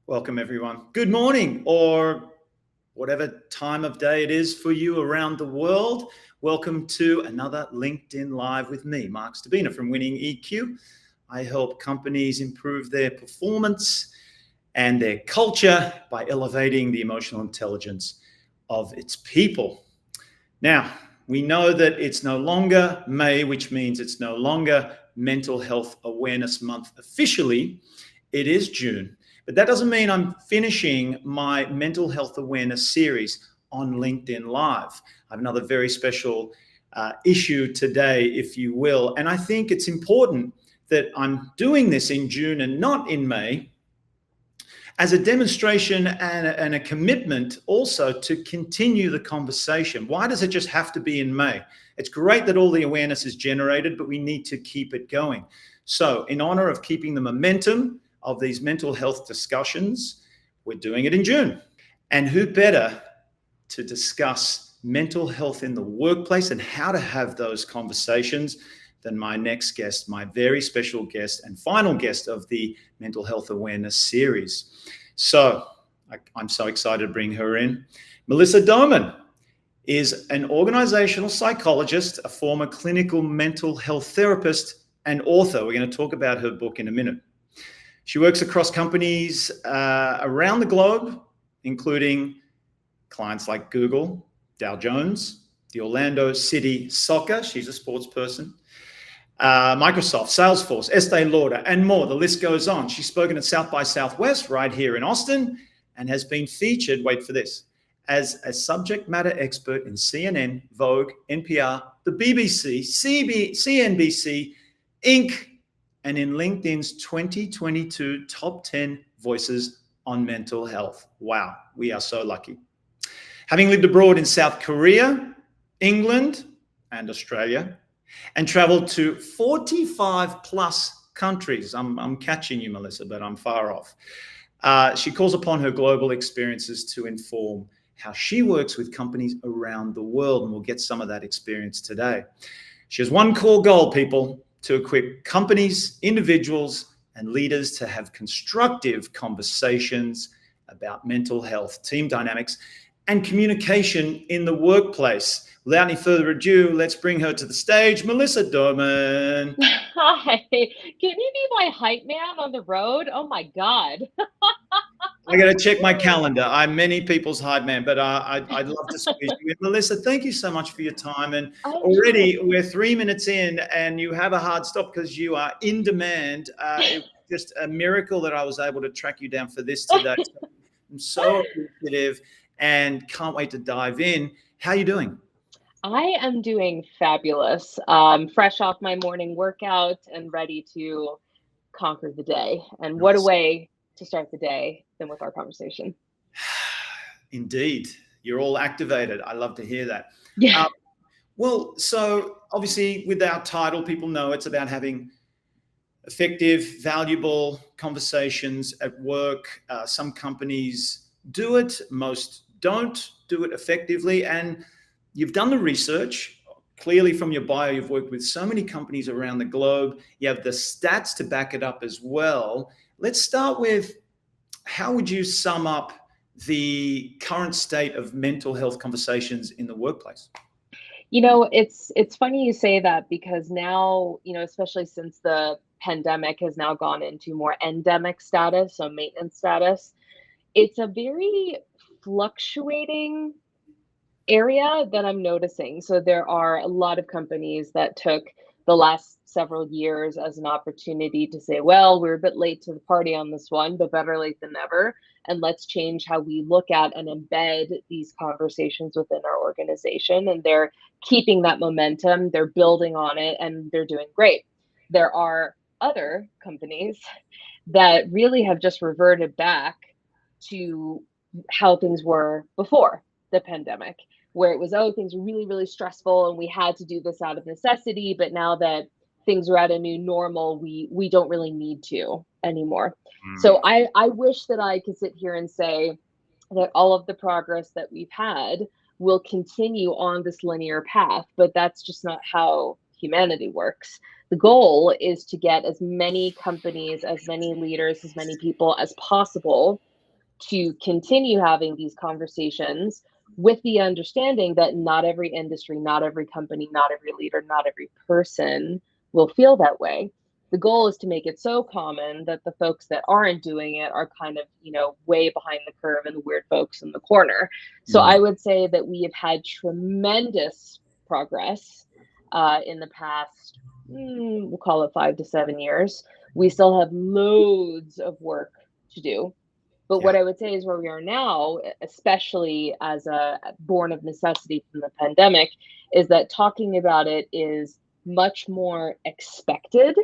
Welcome, everyone. Good morning, or whatever time of day it is for you around the world. Welcome to another LinkedIn Live with me, Marc Stcherbina from Winning EQ. I help companies improve their performance and their culture by elevating the emotional intelligence of its people. Now, we know that it's no longer May, which means it's no longer Mental Health Awareness Month officially. It is June. But that doesn't mean I'm finishing my mental health awareness series on LinkedIn Live. I have another very special issue today, if you will. And I think it's important that I'm doing this in June and not in May, as a demonstration and a commitment also to continue the conversation. Why does it just have to be in May? It's great that all the awareness is generated, but we need to keep it going. So in honor of keeping the momentum of these mental health discussions, we're doing it in June. And who better to discuss mental health in the workplace and how to have those conversations than my next guest, my very special guest and final guest of the Mental Health Awareness series. So I'm so excited to bring her in. Melissa Doman is an organizational psychologist, a former clinical mental health therapist, and author. We're going to talk about her book in a minute. She works across companies around the globe, including clients like Google, Dow Jones, the Orlando City Soccer. She's a sports person. Microsoft, Salesforce, Estee Lauder, and more. The list goes on. She's spoken at South by Southwest right here in Austin and has been featured, wait for this, as a subject matter expert in CNN, Vogue, NPR, the BBC, CNBC, Inc., and in LinkedIn's 2022 Top 10 Voices on Mental Health. Wow, we are so lucky. Having lived abroad in South Korea, England, and Australia, and traveled to 45 plus countries. I'm catching you, Melissa, but I'm far off. She calls upon her global experiences to inform how she works with companies around the world, and we'll get some of that experience today. She has one core goal, people, to equip companies, individuals, and leaders to have constructive conversations about mental health, team dynamics, and communication in the workplace. Without any further ado, let's bring her to the stage, Melissa Doman. Hi. Can you be my hype man on the road? Oh my God. I got to check my calendar. I'm many people's hype man, but I'd love to squeeze you in. Melissa, thank you so much for your time. And already we're 3 minutes in and you have a hard stop because you are in demand. It was just a miracle that I was able to track you down for this today. So I'm so appreciative and can't wait to dive in. How are you doing? I am doing fabulous. Fresh off my morning workout and ready to conquer the day. And what a way to start the day than with our conversation. Indeed. You're all activated. I love to hear that. Yeah. Well, so obviously with our title, people know it's about having effective, valuable conversations at work. Some companies do it, most don't do it effectively. And you've done the research. Clearly from your bio, you've worked with so many companies around the globe. You have the stats to back it up as well. Let's start with, how would you sum up the current state of mental health conversations in the workplace? It's funny you say that because now, especially since the pandemic has now gone into more endemic status, so maintenance status, it's a very fluctuating area that I'm noticing. So there are a lot of companies that took the last several years as an opportunity to say, well, we're a bit late to the party on this one, but better late than never. And let's change how we look at and embed these conversations within our organization. And they're keeping that momentum, they're building on it, and they're doing great. There are other companies that really have just reverted back to how things were before the pandemic, where it was, things were really, really stressful and we had to do this out of necessity. But now that things are at a new normal, we don't really need to anymore. So I wish that I could sit here and say that all of the progress that we've had will continue on this linear path, but that's just not how humanity works. The goal is to get as many companies, as many leaders, as many people as possible to continue having these conversations with the understanding that not every industry, not every company, not every leader, not every person will feel that way. The goal is to make it so common that the folks that aren't doing it are kind of, way behind the curve and the weird folks in the corner. So Mm. I would say that we have had tremendous progress in the past, we'll call it 5 to 7 years. We still have loads of work to do. But Yeah. what I would say is where we are now, especially as a born of necessity from the pandemic, is that talking about it is much more expected,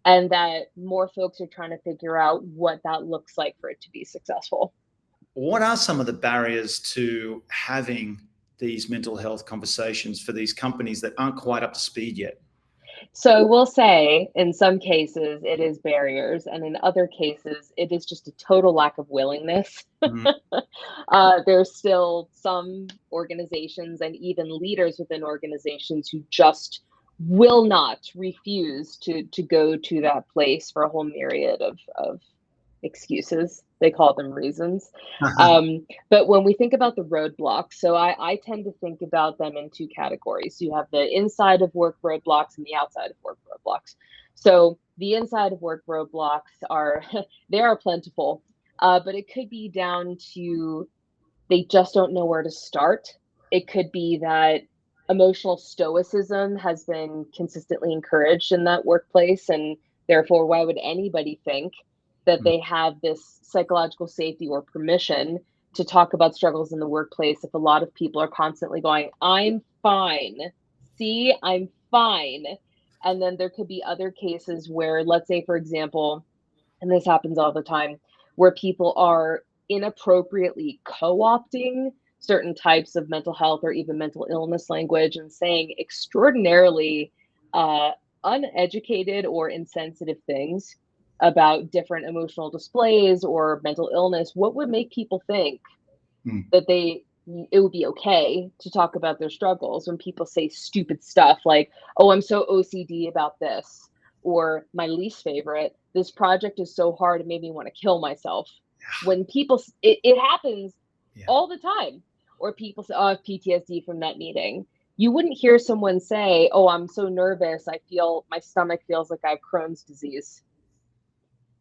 and that more folks are trying to figure out what that looks like for it to be successful. What are some of the barriers to having these mental health conversations for these companies that aren't quite up to speed yet? So I will say, in some cases, it is barriers, and in other cases, it is just a total lack of willingness. Mm. There's still some organizations and even leaders within organizations who just will not refuse to go to that place for a whole myriad of excuses. They call them reasons. But when we think about the roadblocks, so I tend to think about them in two categories. You have the inside of work roadblocks and the outside of work roadblocks. So the inside of work roadblocks are they are plentiful, but it could be down to they just don't know where to start. It could be that emotional stoicism has been consistently encouraged in that workplace, and therefore, why would anybody think that Mm. they have this psychological safety or permission to talk about struggles in the workplace if a lot of people are constantly going, I'm fine. See, I'm fine. And then there could be other cases where, let's say, for example, and this happens all the time, where people are inappropriately co-opting certain types of mental health or even mental illness language and saying extraordinarily uh, uneducated or insensitive things about different emotional displays or mental illness. What would make people think Mm. that it would be okay to talk about their struggles when people say stupid stuff like, oh, I'm so OCD about this, or my least favorite, this project is so hard it made me want to kill myself. When people, it happens Yeah. all the time. Or people say, oh, I have PTSD from that meeting. You wouldn't hear someone say, oh, I'm so nervous, I feel my stomach feels like I have Crohn's disease.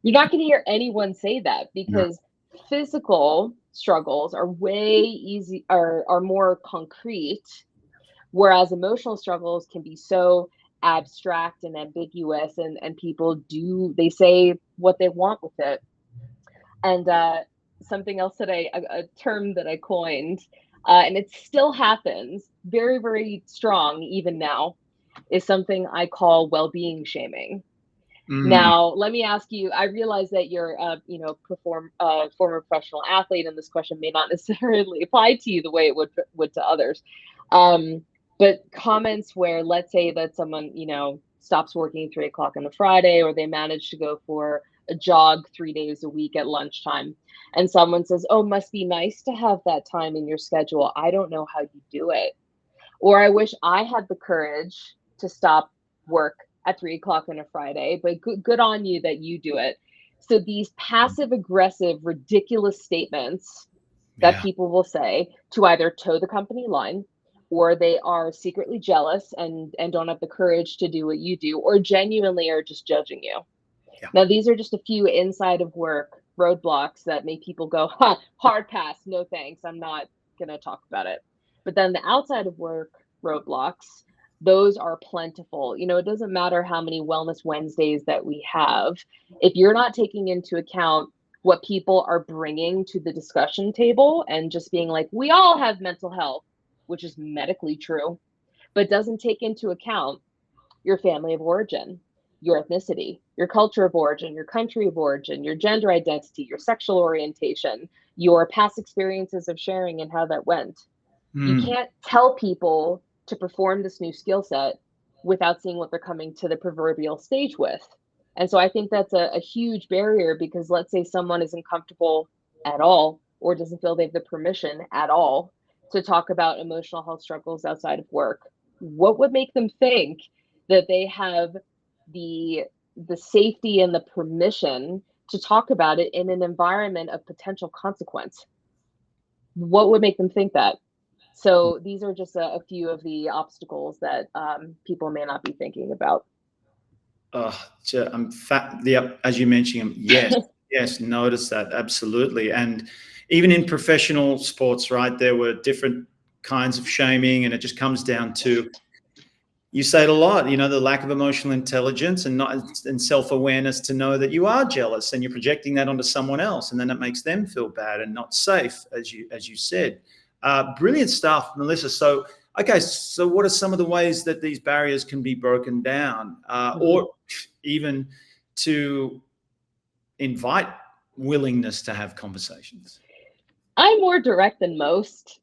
You're not going to hear anyone say that No. because physical struggles are way easy are more concrete, whereas emotional struggles can be so abstract and ambiguous, and people do they say what they want with it. And something else that a term that I coined, and it still happens very, very strong even now, is something I call well-being shaming. Mm. Now, let me ask you, I realize that you're a, former professional athlete, and this question may not necessarily apply to you the way it would to others. Um, but comments where, let's say that someone, stops working 3 o'clock on a Friday, or they manage to go for a jog 3 days a week at lunchtime, and someone says, "Oh, must be nice to have that time in your schedule. I don't know how you do it." Or I wish I had the courage to stop work at 3 o'clock on a Friday, but good on you that you do it. So these passive aggressive, ridiculous statements that Yeah. people will say to either toe the company line, or they are secretly jealous and don't have the courage to do what you do, or genuinely are just judging you. Yeah. Now, these are just a few inside of work roadblocks that make people go, ha, hard pass, no thanks, I'm not going to talk about it. But then the outside of work roadblocks, those are plentiful. It doesn't matter how many Wellness Wednesdays that we have. If you're not taking into account what people are bringing to the discussion table and just being like, we all have mental health, which is medically true, but doesn't take into account your family of origin, your ethnicity, your culture of origin, your country of origin, your gender identity, your sexual orientation, your past experiences of sharing and how that went. You Mm. can't tell people to perform this new skill set without seeing what they're coming to the proverbial stage with. And so I think that's a huge barrier, because let's say someone isn't comfortable at all or doesn't feel they have the permission at all to talk about emotional health struggles outside of work. What would make them think that they have the the safety and the permission to talk about it in an environment of potential consequence? What would make them think that? So these are just a few of the obstacles that people may not be thinking about. I'm fat. Yeah, as you mentioned, yes, yes, notice that absolutely. And even in professional sports, right, there were different kinds of shaming, and it just comes down to, you say it a lot, the lack of emotional intelligence and self-awareness to know that you are jealous and you're projecting that onto someone else, and then it makes them feel bad and not safe, as you said. Brilliant stuff, Melissa. So, okay, so what are some of the ways that these barriers can be broken down, or even to invite willingness to have conversations? I'm more direct than most.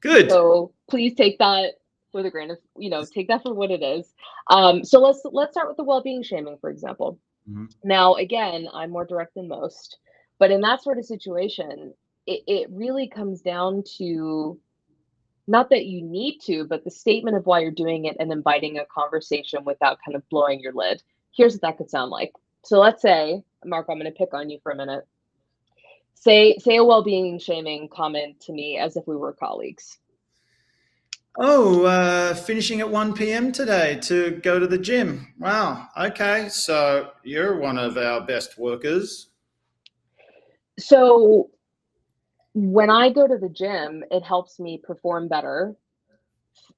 Good. So please take that with a grain of, take that for what it is. So let's start with the well-being shaming, for example. Mhm. Now, again, I'm more direct than most, but in that sort of situation, it really comes down to not that you need to, but the statement of why you're doing it and inviting a conversation without kind of blowing your lid. Here's what that could sound like. So let's say, Mark, I'm going to pick on you for a minute. Say a well-being shaming comment to me as if we were colleagues. Oh, finishing at 1 p.m. today to go to the gym. Wow. Okay. So you're one of our best workers. So when I go to the gym, it helps me perform better,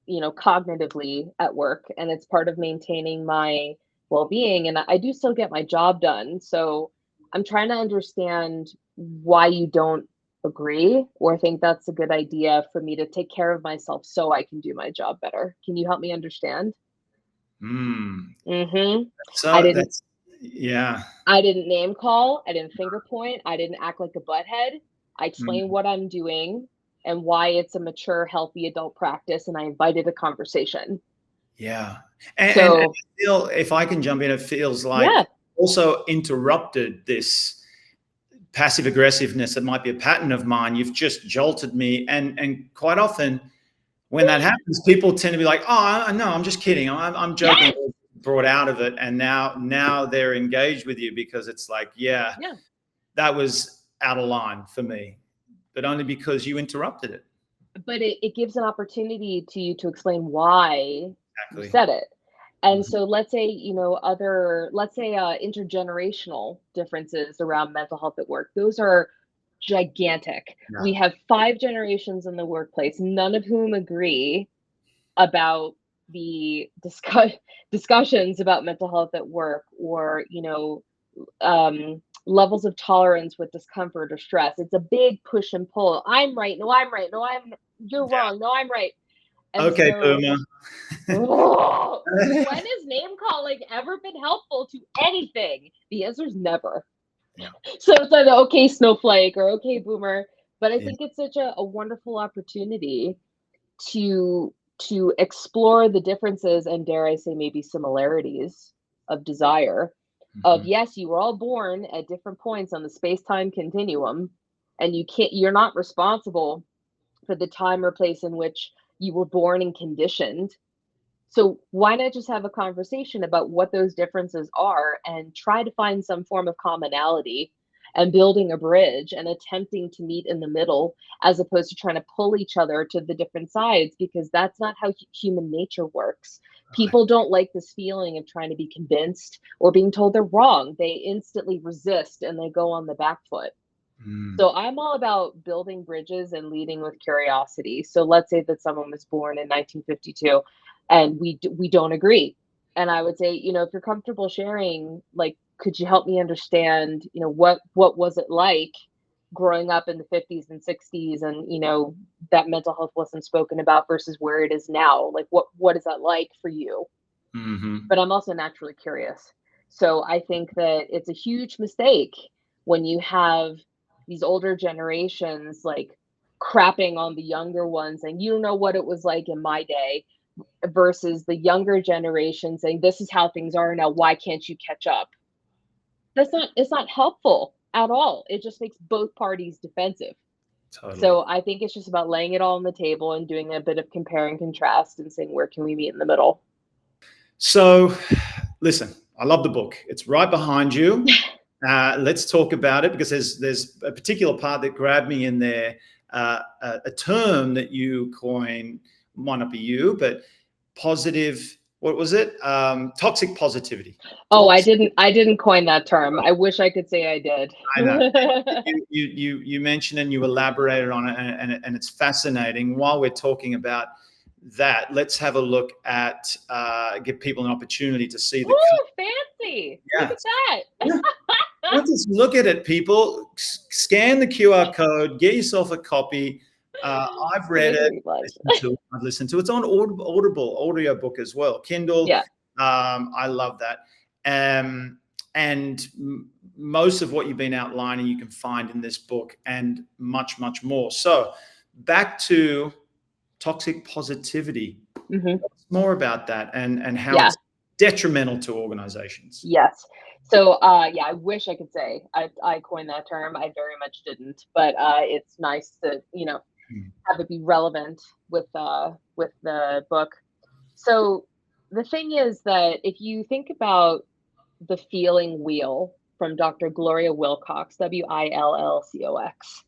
cognitively at work, and it's part of maintaining my well-being, and I do still get my job done. So I'm trying to understand why you don't agree or think that's a good idea for me to take care of myself so I can do my job better. Can you help me understand? Hmm. Mhm. I So didn't yeah. I didn't name call, I didn't finger point, I didn't act like a butthead. I explained Mm, what I'm doing and why it's a mature, healthy adult practice, and I invited a conversation. yeah. And So, I feel, if I can jump in, it feels yeah, like also interrupted this passive aggressiveness that might be a pattern of mine. You've just jolted me. And quite often when that happens, people tend to be like, "Oh, no, I'm just kidding. I'm joking." yes, Brought out of it, and now they're engaged with you because it's like, yeah, yeah. that was out of line for me, but only because you interrupted it. But it gives an opportunity to you to explain why you Exactly. said it. And Mhm. so let's say intergenerational differences around mental health at work. Those are gigantic. Yeah. We have 5 generations in the workplace, none of whom agree about the discussions about mental health at work, or levels of tolerance with discomfort or stress. It's a big push and pull. I'm right. No, I'm right. No, you're wrong. No, I'm right. And Okay, so, boomer. when has name calling ever been helpful to anything? The answer is never. Yeah. So it's like, okay, snowflake, or okay, boomer. But I Yeah. think it's such a wonderful opportunity to explore the differences, and dare I say maybe similarities of desire. Of, Mhm. yes, you were all born at different points on the space-time continuum, and you're not responsible for the time or place in which you were born and conditioned. So why not just have a conversation about what those differences are and try to find some form of commonality, and building a bridge and attempting to meet in the middle, as opposed to trying to pull each other to the different sides, because that's not how human nature works. Right. People don't like this feeling of trying to be convinced or being told they're wrong. They instantly resist and they go on the back foot. Mm. So I'm all about building bridges and leading with curiosity. So let's say that someone was born in 1952 and we don't agree. And I would say, if you're comfortable sharing, like, could you help me understand, what was it like growing up in the 50s and 60s, and that mental health wasn't spoken about versus where it is now? Like, what is that like for you? Mhm. But I'm also naturally curious. So I think that it's a huge mistake when you have these older generations like crapping on the younger ones, and you don't know what it was like in my day, versus the younger generation saying, this is how things are now, why can't you catch up? It's not helpful at all. It just makes both parties defensive. Totally. So I think it's just about laying it all on the table and doing a bit of compare and contrast and saying, where can we meet in the middle? So, listen, I love the book. It's right behind you. Let's talk about it, because there's a particular part that grabbed me in there. A term that you coined, might not be you, but positive. What was it? Toxic positivity. Oh, I didn't coin that term. I wish I could say I did. I know. You mentioned and you elaborated on it, and it's fascinating. While we're talking about that, let's have a look at give people an opportunity to see the. Ooh, fancy! Yeah. Look at that. Yeah. Well, just look at it, people. Scan the QR code. Get yourself a copy. I've read it. I've listened to it. It's on Audible audiobook as well. Kindle. Yeah. I love that. And most of what you've been outlining, you can find in this book, and much, much more. So back to toxic positivity. More about that, and how it's detrimental to organizations. Yes. So, yeah, I wish I could say I coined that term. I very much didn't, but it's nice to, have it be relevant with the book. So the thing is that if you think about the feeling wheel from Dr. Gloria Wilcox, Willcox,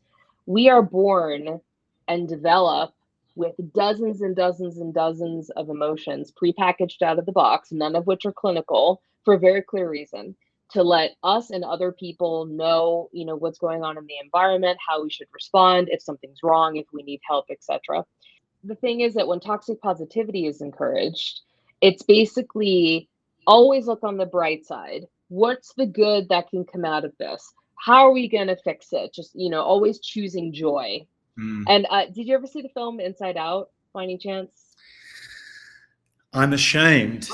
we are born and develop with dozens and dozens and dozens of emotions prepackaged out of the box, none of which are clinical, for a very clear reason, to let us and other people know, what's going on in the environment, how we should respond, if something's wrong, if we need help, etc. The thing is that when toxic positivity is encouraged, it's basically always look on the bright side. What's the good that can come out of this? How are we going to fix it? Just, always choosing joy. And did you ever see the film Inside Out by any chance? I'm ashamed.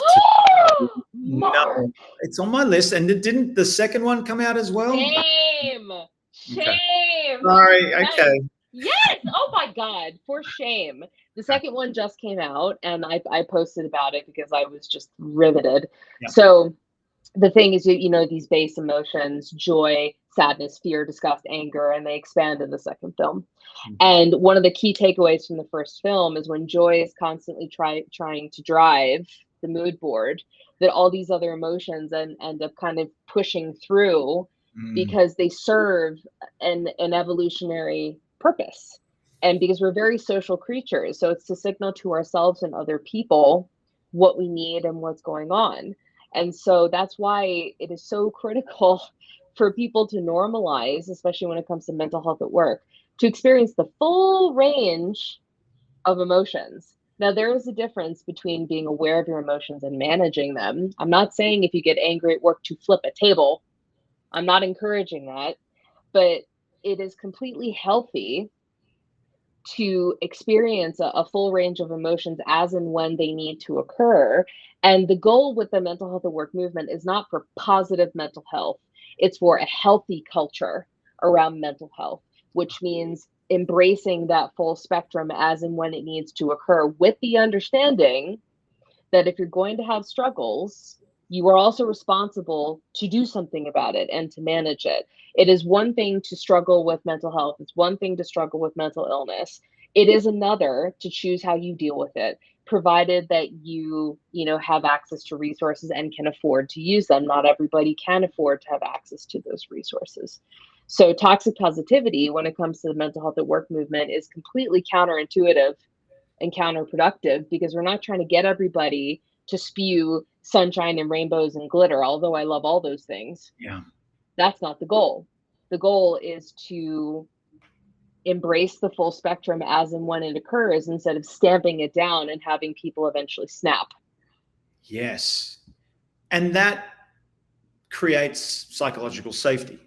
No, it's on my list. And didn't the second one come out as well? Shame. Okay. Sorry. Okay. Yes. Oh my God. For shame. The second one just came out, and I posted about it because I was just riveted. Yeah. So the thing is, these base emotions, joy, sadness, fear, disgust, anger, and they expand in the second film. And one of the key takeaways from the first film is when joy is constantly trying to drive the mood board, that all these other emotions end up kind of pushing through because they serve an evolutionary purpose. And because we're very social creatures, so it's to signal to ourselves and other people what we need and what's going on. And so that's why it is so critical for people to normalize, especially when it comes to mental health at work, to experience the full range of emotions. Now, there is a difference between being aware of your emotions and managing them. I'm not saying if you get angry at work to flip a table. I'm not encouraging that, but it is completely healthy to experience a full range of emotions as and when they need to occur. And the goal with the mental health at work movement is not for positive mental health. It's for a healthy culture around mental health, which means embracing that full spectrum as and when it needs to occur, with the understanding that if you're going to have struggles, you are also responsible to do something about it and to manage it. It is one thing to struggle with mental health. It's one thing to struggle with mental illness. It is another to choose how you deal with it, provided that you have access to resources and can afford to use them. Not everybody can afford to have access to those resources. So toxic positivity, when it comes to the mental health at work movement, is completely counterintuitive and counterproductive, because we're not trying to get everybody to spew sunshine and rainbows and glitter, although I love all those things. Yeah. That's not the goal. The goal is to embrace the full spectrum as and when it occurs, instead of stamping it down and having people eventually snap. Yes. And that creates psychological safety,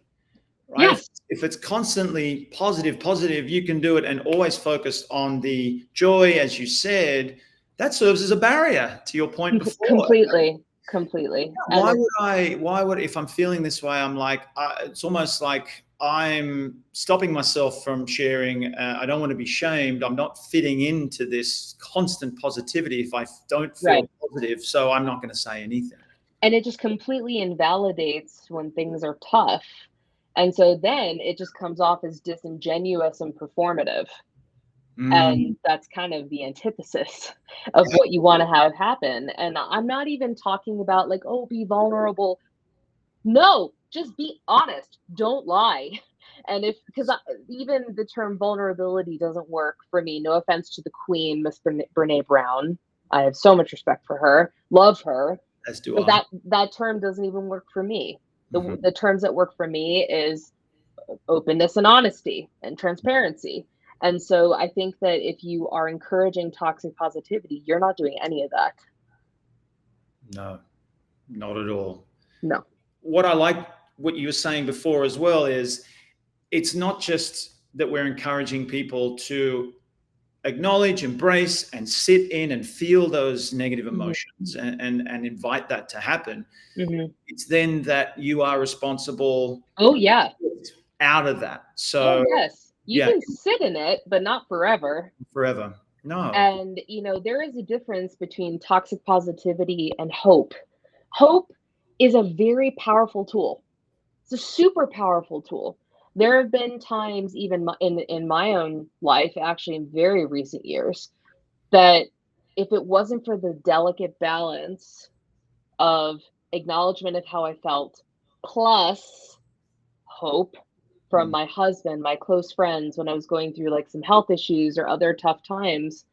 right? Yes. If it's constantly positive, you can do it, and always focused on the joy, as you said, that serves as a barrier, to your point before. Completely. Why would, if I'm feeling this way, I'm like, it's almost like I'm stopping myself from sharing. I don't want to be shamed. I'm not fitting into this constant positivity if I don't feel positive, so I'm not going to say anything. And it just completely invalidates when things are tough. And so then it just comes off as disingenuous and performative. And that's kind of the antithesis of what you want to have happen. And I'm not even talking about like, oh, be vulnerable. No, just be honest. Don't lie. And if, because even the term vulnerability doesn't work for me. No offense to the queen, Miss Brene Brown. I have so much respect for her, love her, As do but I. that term doesn't even work for me. Mhm. The terms that work for me is openness and honesty and transparency. And so I think that if you are encouraging toxic positivity, you're not doing any of that. No, not at all. No. What I like what you were saying before as well is it's not just that we're encouraging people to acknowledge, embrace, and sit in and feel those negative Hmm. emotions and invite that to happen. Hmm. It's then that you are responsible Oh, yeah. out of that. Oh, So, yes. You yeah, can sit in it, but not forever. forever. No. And, there is a difference between toxic positivity and hope. Hope is a very powerful tool. It's a super powerful tool. There have been times, even in my own life, actually in very recent years, that if it wasn't for the delicate balance of acknowledgement of how I felt, plus hope from Mm, my husband, my close friends, when I was going through like some health issues or other tough times,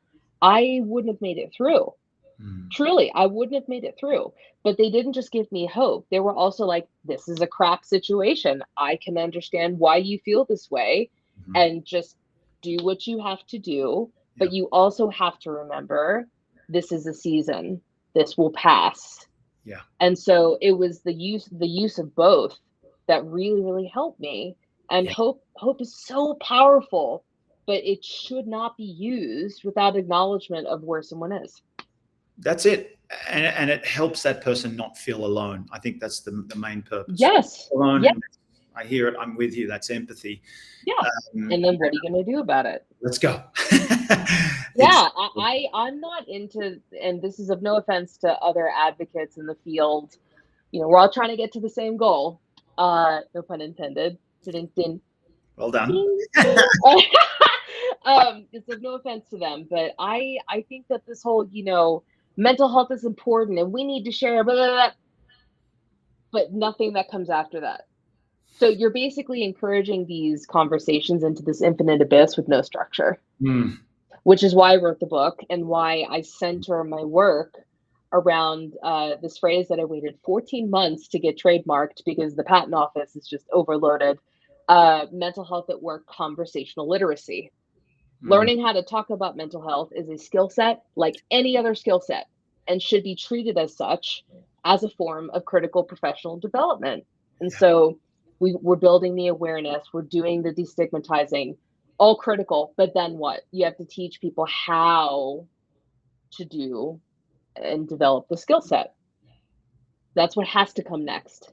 I wouldn't have made it through. mm, Truly, I wouldn't have made it through. But they didn't just give me hope. They were also like, this is a crap situation. I can understand why you feel this way mhm. and just do what you have to do. Yeah. But you also have to remember this is a season. This will pass. Yeah. And so it was the use of both that really, really helped me. And Yeah. hope is so powerful, but it should not be used without acknowledgement of where someone is. That's it. And it helps that person not feel alone. I think that's the main purpose. Yes. Alone. Yeah. And I hear it. I'm with you. That's empathy. Yeah. Um, And then what are you gonna do about it? let's go. It's Yeah, I'm not into, and this is of no offense to other advocates in the field. We're all trying to get to the same goal. No pun intended. Ding, ding, well done. ding. It's of no offense to them, but I think that this whole, mental health is important and we need to share, blah, blah, blah, but nothing that comes after that. So you're basically encouraging these conversations into this infinite abyss with no structure, Mm, which is why I wrote the book and why I center my work around this phrase that I waited 14 months to get trademarked because the patent office is just overloaded. Mental health at work conversational literacy. mm, Learning how to talk about mental health is a skill set like any other skill set and should be treated as such as a form of critical professional development. And yeah. so we're building the awareness, we're doing the destigmatizing, all critical. But then what? You have to teach people how to do and develop the skill set. That's what has to come next.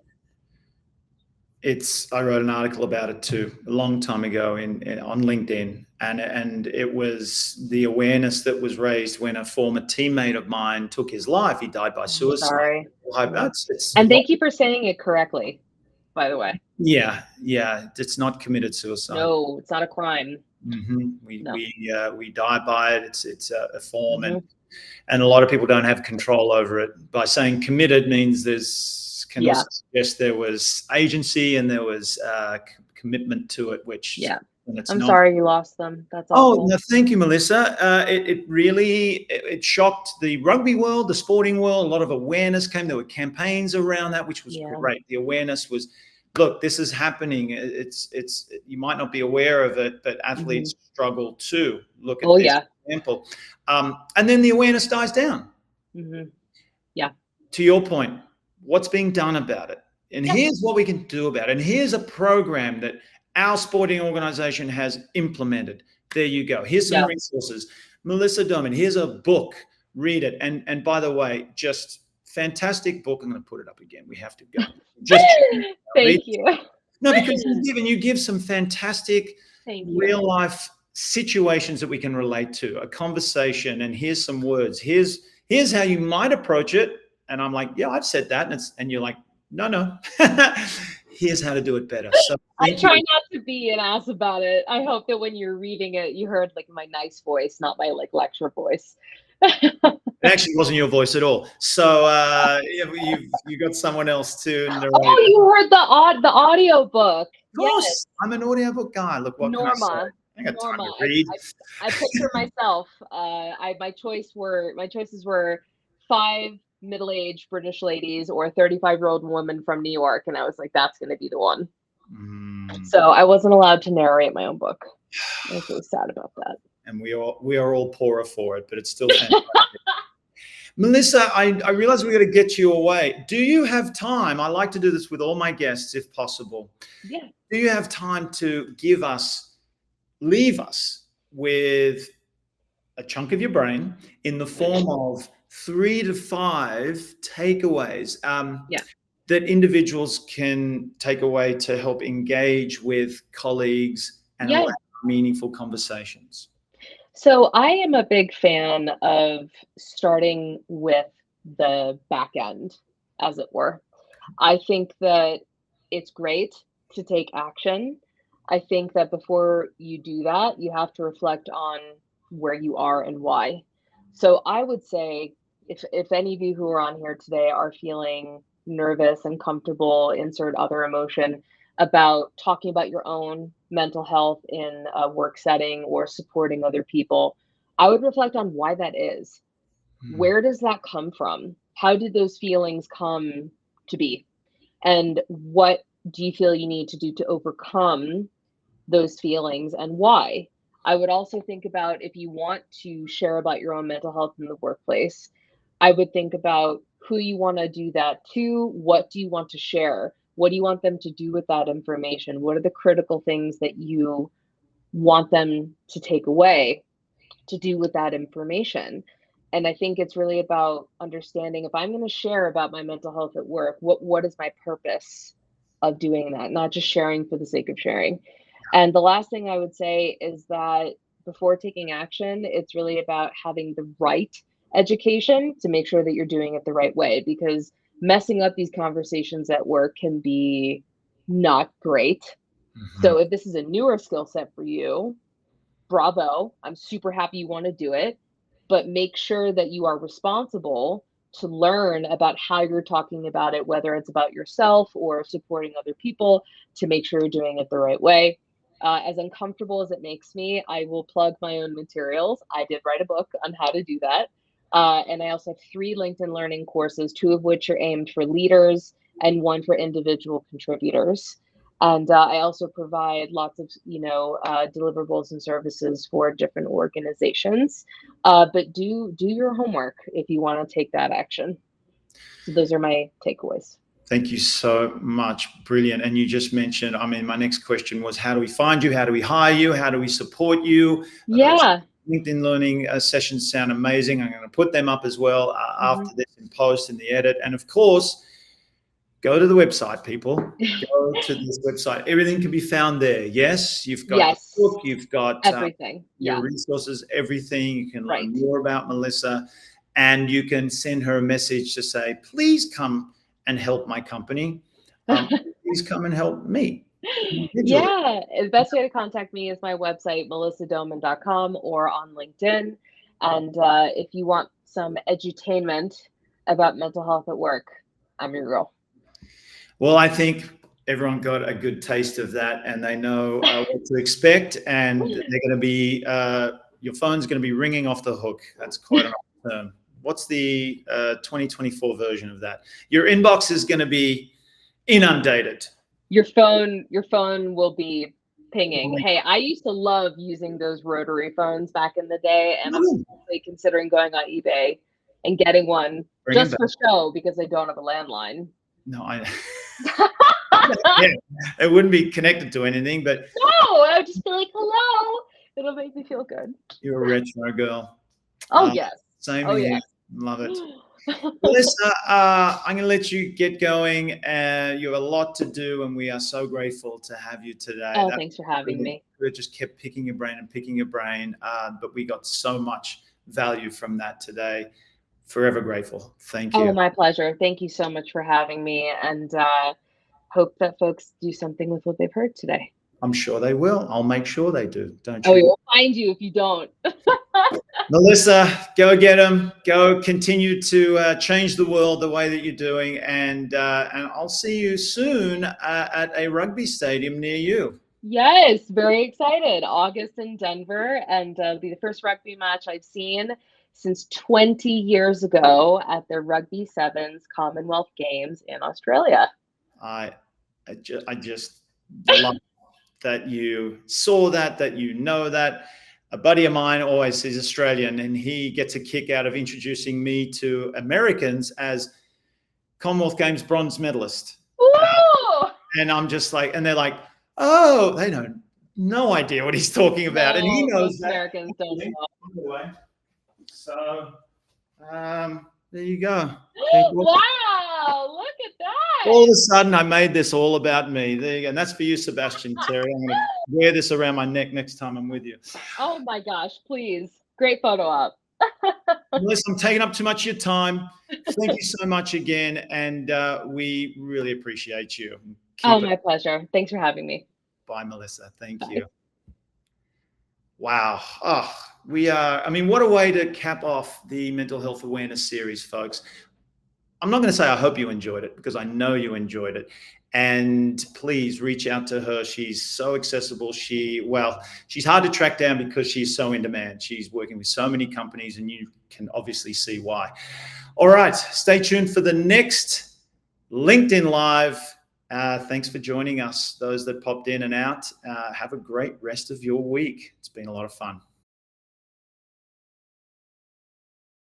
I wrote an article about it too a long time ago on LinkedIn, and it was the awareness that was raised when a former teammate of mine took his life. He died by I'm suicide. sorry. Yeah. It's And thank you for saying it correctly, by the way. yeah, yeah. It's not committed suicide. No, it's not a crime. No. We die by it. It's a form, Hmm. and a lot of people don't have control over it. By saying committed means can Yeah. also suggest there was agency and there was commitment to it, which Yeah. when it's I'm not. sorry you lost them. That's Oh awful. no, thank you, Melissa. It really it shocked the rugby world, the sporting world. A lot of awareness came. There were campaigns around that, which was Yeah. great. The awareness was, look, this is happening. It's you might not be aware of it, but Hmm. athletes struggle too. Look at Oh, this yeah. example, and then the awareness dies down. Hmm. Yeah. To your point, what's being done about it? And Yeah. here's what we can do about it. And here's a program that our sporting organization has implemented. There you go. Here's some Yeah. resources. Melissa Doman, here's a book. Read it. And by the way, just fantastic book. I'm going to put it up again. We have to go. Just read. Thank you. No, because you give some fantastic Thank you. real life situations that we can relate to, a conversation, and here's some words. Here's how you might approach it. And I'm like, yeah, I've said that. And you're like, no. Here's how to do it better. So I thank try you. not to be an ass about it. I hope that when you're reading it, you heard like my nice voice, not my like lecture voice. It actually wasn't your voice at all. So you got someone else to narrate. Oh, you heard the audio book. Of course, I'm an audiobook guy. Look, what can I say? Norma. I ain't got time Norma. to read. I picture myself. My choices were 5 middle-aged British ladies or a 35-year-old woman from New York, and I was like, that's going to be the one. So I wasn't allowed to narrate my own book. I was really sad about that. And we are all poorer for it, but it's still fantastic. Melissa, I realize we got to get you away. Do you have time? I like to do this with all my guests, if possible. Yeah. Do you have time to leave us with a chunk of your brain in the form of 3 to 5 takeaways that individuals can take away to help engage with colleagues and allow meaningful conversations? So I am a big fan of starting with the back end, as it were. I think that it's great to take action. I think that before you do that, you have to reflect on where you are and why. So I would say if any of you who are on here today are feeling nervous, uncomfortable, insert other emotion about talking about your own mental health in a work setting or supporting other people, I would reflect on why that is. Where does that come from? How did those feelings come to be? And what do you feel you need to do to overcome those feelings and why? I would also think about if you want to share about your own mental health in the workplace, I would think about who you want to do that to. What do you want to share? What do you want them to do with that information? What are the critical things that you want them to take away to do with that information? And I think it's really about understanding if I'm going to share about my mental health at work, what is my purpose of doing that? Not just sharing for the sake of sharing. And the last thing I would say is that before taking action, it's really about having the right education to make sure that you're doing it the right way, because messing up these conversations at work can be not great. So if this is a newer skill set for you, bravo. I'm super happy you want to do it, but make sure that you are responsible to learn about how you're talking about it, whether it's about yourself or supporting other people, to make sure you're doing it the right way. As uncomfortable as it makes me, I will plug my own materials. I did write a book on how to do that. And I also have 3 LinkedIn Learning courses, 2 of which are aimed for leaders and 1 for individual contributors. And I also provide lots of, deliverables and services for different organizations. But do your homework if you want to take that action. So those are my takeaways. Thank you so much. Brilliant. And you just mentioned, my next question was, how do we find you? How do we hire you? How do we support you? Yeah. LinkedIn Learning sessions sound amazing. I'm going to put them up as well after this in post, in the edit. And of course, go to the website, people. Go to this website. Everything can be found there. Yes, you've got the book, you've got everything. Your resources, everything. You can learn Right. more about Melissa, and you can send her a message to say, please come and help my company. Please come and help me. Yeah, the best way to contact me is my website, melissadoman.com, or on LinkedIn. And if you want some edutainment about mental health at work, I'm your girl. Well, I think everyone got a good taste of that, and they know what to expect, and they're going to be, your phone's going to be ringing off the hook. That's quite an old term. What's the 2024 version of that? Your inbox is going to be inundated. Your phone will be pinging. Hey, I used to love using those rotary phones back in the day, and I'm actually considering going on eBay and getting one just for show, because I don't have a landline. No, it wouldn't be connected to anything, but no, I would just be like, hello. It'll make me feel good. You're a retro girl. Oh, yes. Same here. Yes. Love it. Melissa, I'm going to let you get going. You have a lot to do, and we are so grateful to have you today. Oh, thanks for having me. We just kept picking your brain, but we got so much value from that today. Forever grateful. Thank you. Oh, my pleasure. Thank you so much for having me, and hope that folks do something with what they've heard today. I'm sure they will. I'll make sure they do. Don't you? Oh, we'll find you if you don't. Melissa, go get them. Go continue to change the world the way that you're doing, and I'll see you soon at a rugby stadium near you. Yes, very excited. August in Denver, and it'll be the first rugby match I've seen since 20 years ago at the Rugby Sevens Commonwealth Games in Australia. I I just love that you saw that, that you know that. A buddy of mine always is Australian, and he gets a kick out of introducing me to Americans as Commonwealth Games bronze medalist. Woo! And I'm just like, and they're like, oh, they don't, no idea what he's talking about. And he No, knows most that. Americans don't know. So there you go. Wow, look at All of that. a sudden, I made this all about me. There you go. And that's for you, Sebastian Terry. I'm going to wear this around my neck next time I'm with you. Oh my gosh, please. Great photo op. Melissa, I'm taking up too much of your time. Thank you so much again. And we really appreciate you. Oh, my pleasure. Thanks for having me. Bye, Melissa. Thank Bye. you. Wow. Oh, we are, I mean, what a way to cap off the mental health awareness series, folks. I'm not going to say I hope you enjoyed it, because I know you enjoyed it. And please reach out to her. She's so accessible. She's hard to track down because she's so in demand. She's working with so many companies, and you can obviously see why. All right. Stay tuned for the next LinkedIn Live. Thanks for joining us. Those that popped in and out, have a great rest of your week. It's been a lot of fun.